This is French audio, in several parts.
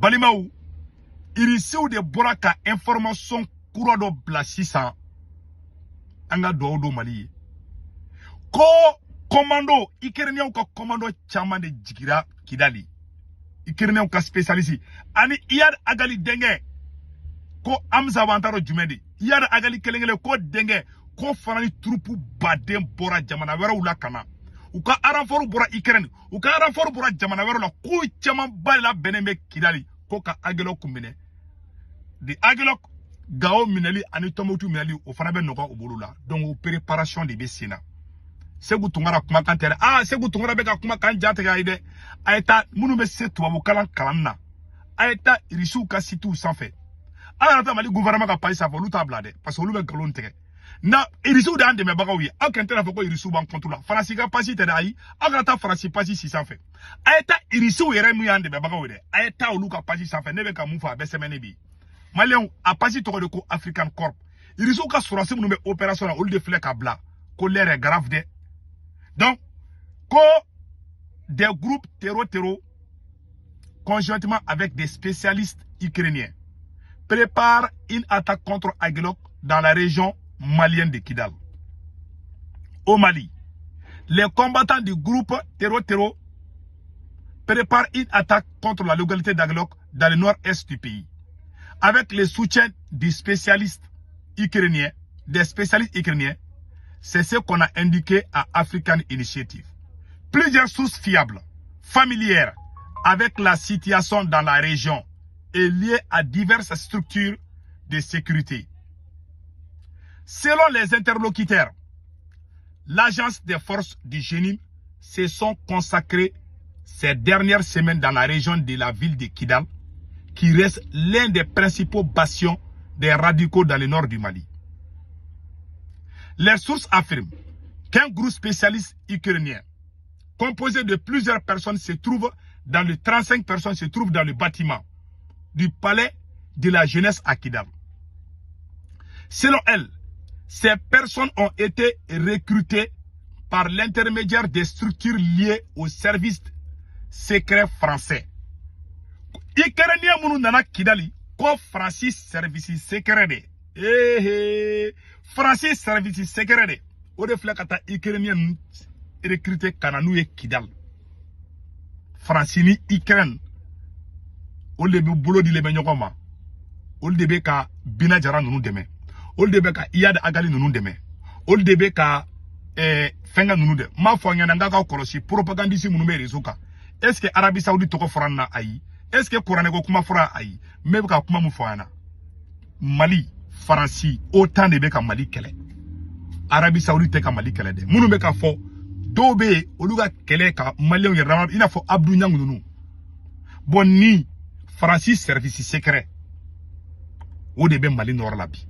balimaw irisiw de bɔra ka information kura dɔ bila sisan an ka duwawu don Mali ye ko commando Ukrainiens ka commando caman de jigira Kidali Ukrainiens ka spécialiste ani Iyad Agali dengɛ ko Amza Wantaro jumɛn de Iyad Agali kelenkelen ko dengɛ ko fana ni troupe baden bɔra jamana wɛrɛw la kana u ka renfort bɔra Ukraine u ka renfort bɔra jamana wɛrɛw la ko caman ba la bɛnnen bɛ Kidali ko ka Agelok minɛ de Agelok Gao minɛli ani Tombouctou minɛli o fana bɛ nɔgɔ o bolo la donc o préparation de bɛ sen na Sékou Tounkara kumakan tɛ dɛ Sékou Tounkara bɛ ka kumakan jatigɛ a ye dɛ a ye taa minnu bɛ se tubabukalan kalan na a ye taa irisiw ka sitiw sanfɛ a yɛrɛ ta Mali gouvernement ka page sanfɛ olu t'a bila dɛ parce que olu bɛ nkalon tigɛ na irisiw de y'an dɛmɛbagaw ye aw kɛn tɛ n'a fɔ ko irisiw b'an contre la Faransi ka page tɛ dɛ ayi aw kana taa Faransi page si sanfɛ a ye taa irisiw yɛrɛ min y'an dɛmɛbagaw ye dɛ a ye taa olu ka page sanfɛ ne bɛ ka mun fɔ a bɛ sɛbɛnne bi Maliens a page tɔgɔ de ko African Corp irisiw ka sɔrɔsi minnu bɛ opération na olu de filɛ ka bila ko l'heure est grave dɛ donc ko des groupes terror conjointement avec des spécialistes ukrainiens préparent une attaque contre Agelok dans la région malienne de Kidal. Au Mali, les combattants du groupe terror préparent une attaque contre la localité d'Agelok dans le nord-est du pays. Avec le soutien des spécialistes ukrainiens, c'est ce qu'on a indiqué à African Initiative. Plusieurs sources fiables, familières avec la situation dans la région et liées à diverses structures de sécurité. Selon les interlocuteurs, l'agence des forces du génie se sont consacrées ces dernières semaines dans la région de la ville de Kidal, qui reste l'un des principaux bastions des radicaux dans le nord du Mali. Les sources affirment qu'un groupe spécialiste ukrainien composé de plusieurs personnes se trouve dans le 35 personnes se trouvent dans le bâtiment du palais de la jeunesse à Kidal. Selon elle, ces personnes ont été recrutées par l'intermédiaire des structures liées au service secret français. Ukrainien munu nana Kidali ko Francis service secret de. Francis service secret de. O de filɛ ka taa Ukrainien recruté kana n'u ye Kidal. Francis ni Ukraine olu de bɛ bolo di le bɛ ɲɔgɔn ma. Olu de bɛ ka Bina Jara ninnu dɛmɛ. Olu de bɛ ka Iyad Agali ninnu dɛmɛ. Olu de bɛ ka fɛnkɛ ninnu dɛ. M'a fɔ ɲɛna n ka kɔlɔsi propagandiste minnu bɛ réseau kan. Est-ce que Arabie Saoudite tɔgɔ fɔra n na ayi? Est-ce que Coran ko kuma fɔra ayi? Mɛ bɛ ka kuma mun fɔ an na. Mali, Faransi, autant de bɛ ka Mali kɛlɛ. Arabie Saoudite tɛ ka Mali kɛlɛ dɛ. Minnu bɛ ka fɔ dɔw bɛ yen olu ka kɛlɛ ka Maliens yɛrɛ dama i n'a fɔ Abdou Niang ninnu. Bon ni Francis service secret o de bɛ Mali nɔrɔ la bi.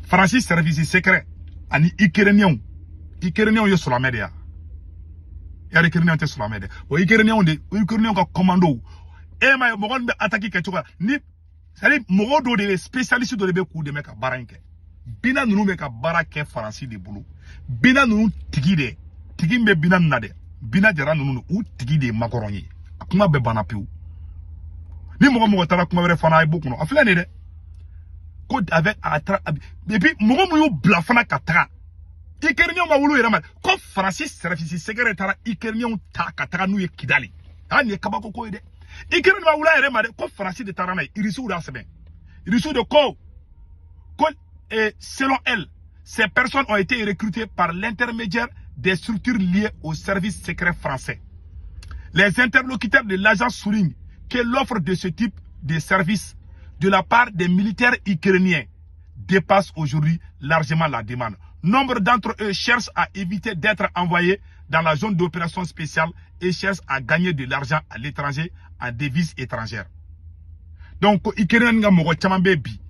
Francis service secret ani Ukrainiens ye silamɛ de ya. Yari Ukrainiens tɛ silamɛ dɛ. O Ukrainiens ka commando ma ye mɔgɔ min bɛ attaque kɛ cogo ni c'est-à-dire mɔgɔ dɔ de bɛ spécialiste dɔ de bɛ k'u dɛmɛ ka baara in kɛ. Bina ninnu bɛ ka baara kɛ Faransi de bolo. Bina ninnu tigi min bɛ Bina ninnu na dɛ. Bina Jara ninnu u tigi de ye makɔrɔn ye. A kuma bɛɛ banna pewu. Ni mɔgɔ taara kuma wɛrɛ fana a ye bɔ kɔnɔ a filɛ nin dɛ. Ko avec et puis mɔgɔ mun y'u bila fana ka taga. Ukrainiens ma wulu yɛrɛ ma ko Francis service secret taara Ukrainiens ta ka taga n'u ye Kidali. Nin ye kabako ko ye dɛ. Ukraine ma wula yɛrɛ ma dɛ ko Francis de taara n'a ye irisiw y'a sɛbɛn. Irisiw de ko selon elle, ces personnes ont été recrutées par l'intermédiaire des structures liées au service secret français. Les interlocuteurs de l'agence soulignent que l'offre de ce type de service de la part des militaires ukrainiens dépasse aujourd'hui largement la demande. Nombre d'entre eux cherchent à éviter d'être envoyés dans la zone d'opération spéciale et cherchent à gagner de l'argent à l'étranger en devises étrangères. Donc, Ukrainiens nga mogo chaman be bi.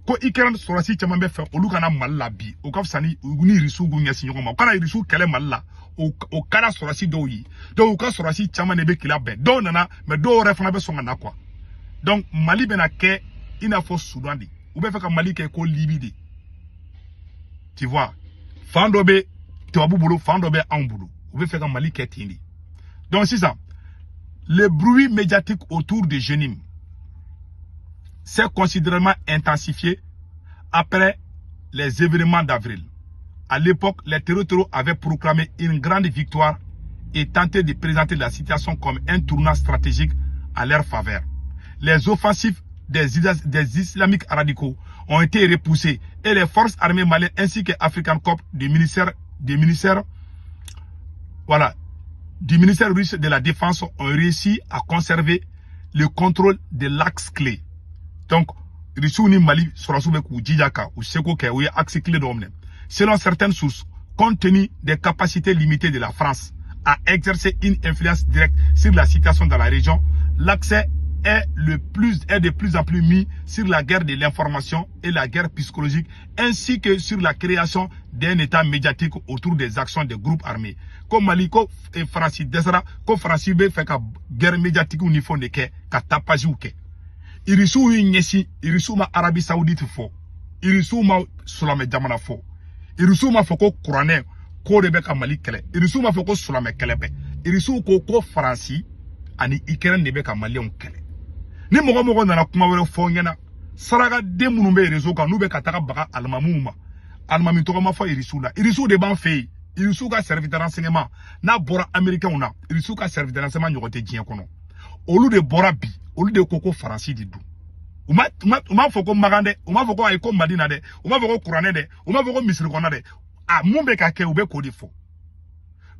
Ko Ukraine sorasi chaman be fe olu kana Mali la bi. O ka fisa ni risu gu ɲɛsi ɲɔgɔn ma. O kana risu kɛlɛ Mali la. O kɛra sorasi dɔw ye. Donc, o ka sorasi chaman de be kila bɛɛ. Dɔw nana, mais dɔw yɛrɛ fana bɛ sɔn ka na quoi. Donc, Mali bɛna kɛ i n'a fɔ Soudan de. U bɛ fɛ ka Mali kɛ ko Libye de. Tu vois, fan dɔ bɛ tubabu bolo, fan dɔ bɛ anw bolo. U bɛ fɛ ka Mali kɛ ten de. Donc, sisan, Le bruit médiatique autour de Jenim s'est considérablement intensifié après les événements d'avril. À l'époque, les terreaux avaient proclamé une grande victoire et tenté de présenter la situation comme un tournant stratégique à leur faveur. Les offensives des islamiques radicaux ont été repoussées et les forces armées maliennes ainsi que African Corps du ministère russe de la Défense ont réussi à conserver le contrôle de l'axe clé. Donc, Mali ou axe clé d'Omne. Selon certaines sources, compte tenu des capacités limitées de la France à exercer une influence directe sur la situation dans la région, l'accès est de plus en plus mis sur la guerre de l'information et la guerre psychologique, ainsi que sur la création d'un état médiatique autour des actions des groupes armés. Comme Mali, et France, comme France, fait que guerre médiatique au niveau de ka tapage ou ke. Irisu nyesi, irisu ma Arabie Saoudite fo, irisu ma Sulame Jamana fo, irisu ma foko Kourané, ko de beka Mali kele, irisu ma foko Sulame kelebe, irisu ko France, ani Ikeren de beka Mali on kele. Ni mogo nana kuma wele fo ngena saraga de munu be rezo kan nu be kataka baga almamuma almami to ma fo irisu la irisu de ban fe irisu ka service de renseignement na bora américain na irisu ka service de renseignement nyogote dien kono olu de bora bi olu de koko faransi di du uma foko magande uma foko ay ko madina de uma foko Kourané de uma foko misri kona de a mumbe ka ke ube ko di fo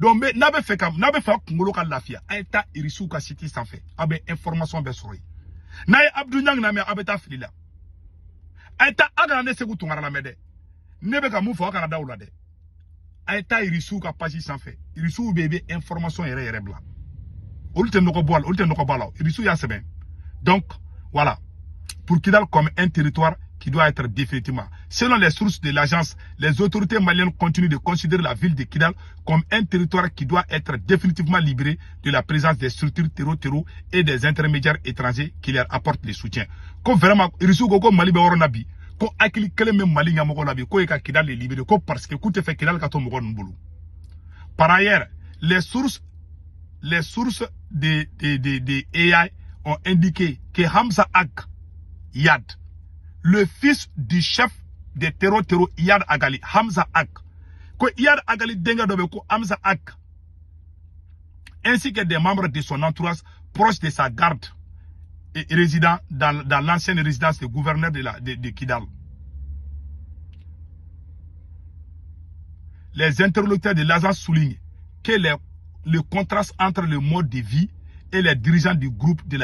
donc na be fa kungolo ka lafia ayta irisu ka city sans fait abe information be soroy na ye Abdou Niang na me abeta filila ayta agana ne segu tungara la mede nebe ka mu fo kana dawla de ayta irisu ka page sans fait irisu bebe information yere bla olute noko bala irisu ya seben. Donc voilà, pour Kidal comme un territoire qui doit être définitivement, selon les sources de l'agence, les autorités maliennes continuent de considérer la ville de Kidal comme un territoire qui doit être définitivement libéré de la présence des structures terreau et des intermédiaires étrangers qui leur apportent le soutien. Comme vraiment, Irisu Gogo Mali be Nabi, ko akili kele même Mali Nyamogo Nabi, ko eka Kidal est libéré, ko parce que koute fait Kidal kato Mogo Nbulu. Par ailleurs, les sources de AI ont indiqué que Hamza Ak Yad, le fils du chef des terreaux Yad Agali, Hamza Ak, que Yad Agali Denga Dobeko Hamza Ak, ainsi que des membres de son entourage proches de sa garde et résidant dans l'ancienne résidence du gouverneur de Kidal. Les interlocuteurs de l'agence soulignent que le contraste entre le mode de vie et les dirigeants du groupe et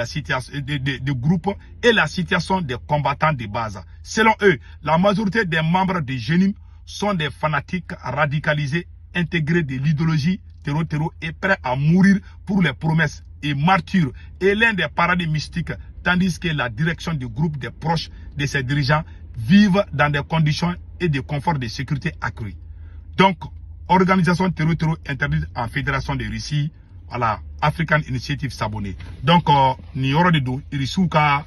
la situation des combattants de base. Selon eux, la majorité des membres de Jenim sont des fanatiques radicalisés, intégrés de l'idéologie terreau et prêts à mourir pour les promesses et martyrs et l'un des paradis mystiques, tandis que la direction du groupe des proches de ces dirigeants vivent dans des conditions et des conforts de sécurité accrus. Donc, organisation terreau interdite en Fédération de Russie, voilà, African Initiative s'abonner. Donc, ni yoro de do, irisuka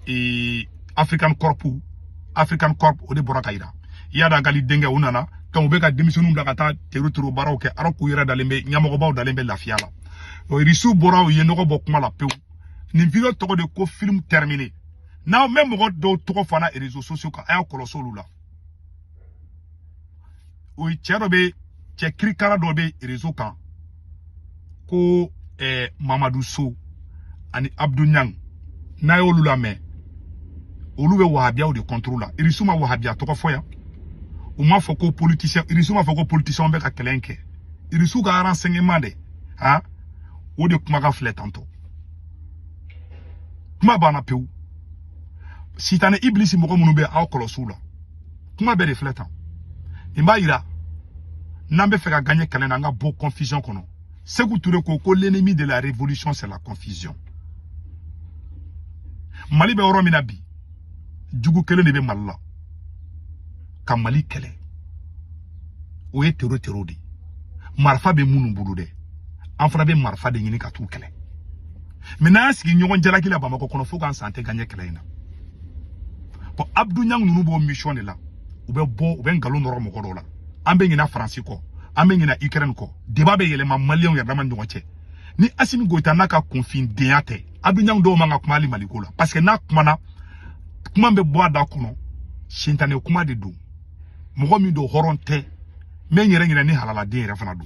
et African Corp au de Borakaïra. Il y a da gali dengue unana, quand on beka démissionnu d'akata terreau baroke, aroku yera dalembe, nyamogoba dalembe la fiala. Irisu bora ou yenoko bokuma la peu. Ni vidéo toko de ko film terminé. Now, même do toko fana et réseaux sociaux ka aya koloso lula. Oui, tcherobe, tchekri kara dobe réseau kan. Ko Mamadou Sow ani Abdou Niang na yo lula me olube wahabia ou de contrôle irisu ma wahabia to ko foya o ma foko politicien irisu ma foko politicien be ka kelenke irisu ga renseignement de ha o de kuma ga flet tanto kuma bana peu si tane iblis mo ko munu be a kolosula kuma be de fletan imba ira nambe fe ka gagner kelen nga bo confusion kono. Sékou Touré Koko, l'ennemi de la révolution, c'est la confusion. Mali be orominabi. Djougou kele nebe malala. Ka Mali kele. Oye terreau de. Marfa be mounou boulou de. Enfra be marfa de nyini katou kele. Maintenant, si nyon djala ki la bamako kono fou kan santé gagner kele ina. Pour Abdou Niang nou bo mission de la. Ou ben galon noro moko la. Ambe ngina Franci ko. Amengina Ikeren ko débat be yelema malien ya dama ndonche ni Assimi Goïta n'a qu'à confier déate Abignan do manga kumali malikola parce que na kumana kuma be bois da kono shintane kuma de do mo mi do horonte me nyere nyere ni halala de re fana do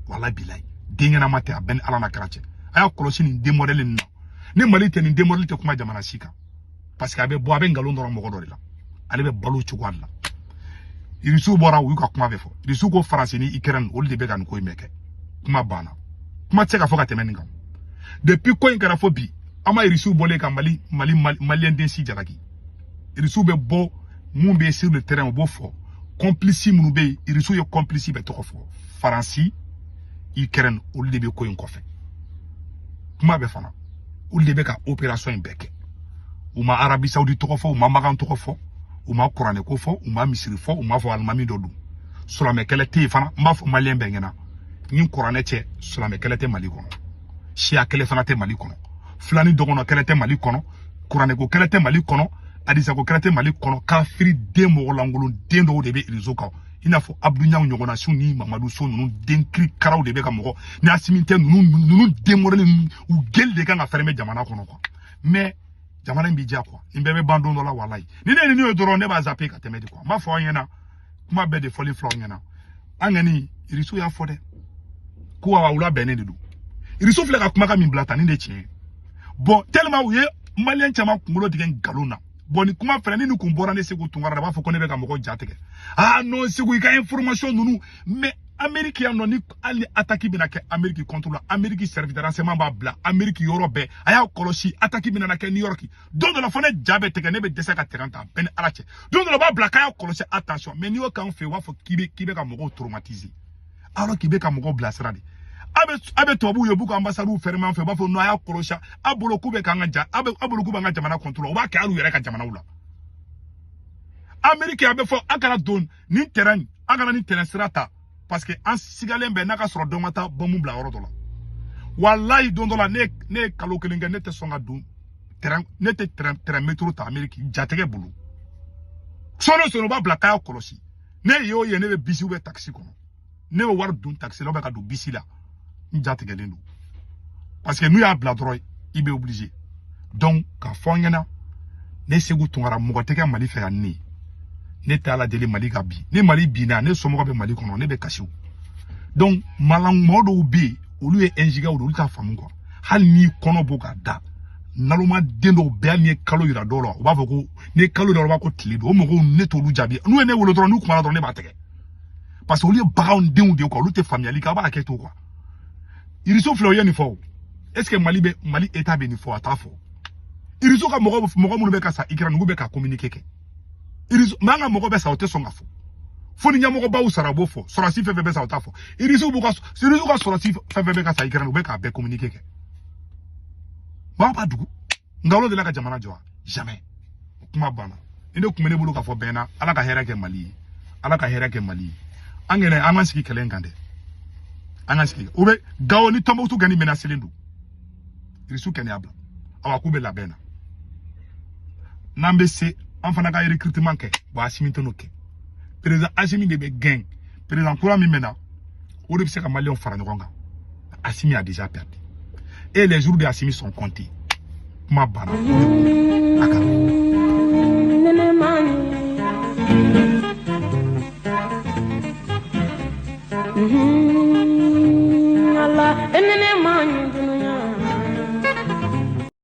wala bilay de nyana mate aben ala na krache aya kolosi ni demodel no ni malite ni demodel te kuma jamana sika parce que abe bois be ngalo ndoro mo godori la ale be balu chugwa la irisu bora wu ka kuma be fo irisu ko france ni ikran ol de be kan ko meke kuma bana kuma tseka foka temeninga depuis ko ngara fo bi ama irisu bolé ka malien den si jaraki irisu be bo mun be sur le terrain bo fo complice mun be irisu yo complice be to fo faransi ikren ol de be ko en fe kuma be fana ol de be ka opération beke uma Arabie Saoudite to fo uma magan to fo uma Qur'an ko fo uma misri fo uma fo almami dodu solame kele te fana ma fo malien be ngena ni Qur'an che solame kele te mali kono Shia kele fana te mali kono Fulani dogono kele te mali kono Qur'an ko kele te mali kono Adisa ko kele te mali kono kafiri de mo langolo den do de be irizoka ina fo Abdou Niang nyogona suni Mamadou So nunu den kri karaw de be ka mo ni asiminte nunu demorele u gel de kan fermer jamana kono quoi mais jamana mbi dia quoi imbebe bandon do la walai ni ne doro ne ba zappe ka temedi quoi ma fo nyena kuma be de foli flor nyena angani iriso ya fo de ko wa wula bene de do iriso fle ka kuma ka min blata ni de chie bon tellement ouye malien chama kungulo digen galona bon ni kuma fere ni ku mbora ne segu tungara ba fo ko ne be ka mo ko jateke ah non segu ka information nunu mais Amérique ya no ni ali attaque bina ke Amérique contre la Amérique service de renseignement ba bla Amérique Europe aya kolosi attaque bina na ke New York donc de la fone jabe teke ne be desa ka 30 ans ben arache donc de la ba bla kaya kolosi attention mais New York en fait wa fo kibe ka mo traumatiser alors kibe ka mo blasrade abe tobu yo buko ambassadeur ferme en fait ba fo no aya kolosi abolo kube ka nganja abolo kube nganja jamana contrôle ba ka alu yere ka jamana wula Amérique abe fo akara don ni terrain akara ni terrain strata parce que en sigalen be naka soro domata bomu bla oro dola wallahi don dola ne kalo kelinga ne te songa dun terrain ne te terrain métro ta Amérique jatege bulu sono ba bla kaya kolosi ne yo ye ne be bisi be taxi kono ne be war dun taxi lo be ka do bisi la jatege lendu parce que nous ya bla droit il be obligé donc ka fonyana ne segu tungara mogoteke mali fe ya ni ne tala deli mali gabi ne mali bina ne somo be mali kono ne be kashiw donc malang modo bi olu e enjiga olu ta famu ko hal ni kono boka da naluma dendo be ni kalo yira dolo o ba foko ne kalo dolo ba ko tlido o mo ko ne to lu jabi nu ne wolo dro nu kuma dro ne ba tege parce que olu baron den de ko olu te familiali ka ba ke to quoi iriso flo ye ni fo est ce que mali état be ni fo ata fo iriso ka mo mu be ka sa ikra nu be ka communiquer ke iriso manga moko be sa ote songa fo ni nyamoko ba usara bo fo sorasi fe be sa ota fo iriso bu ka sorasi fe be ka sa ikra nu be ka be communiquer ke ba ba dugu ngalo de la ka jamana joa jamais kuma bana inde kumene bulu ka fo bena ala ka hera ke mali angene amansiki kelen kande angansiki ube gawo ni tombo tu gani mena selendu iriso kene abla awa kube la bena nambe se en fana ka recrutement ke ba Assimi to no ke président Assimi de be gain président Kura mi mena o de se ka Maliens fara ngonga Assimi a déjà perdu et les jours de Assimi sont comptés ma bana aka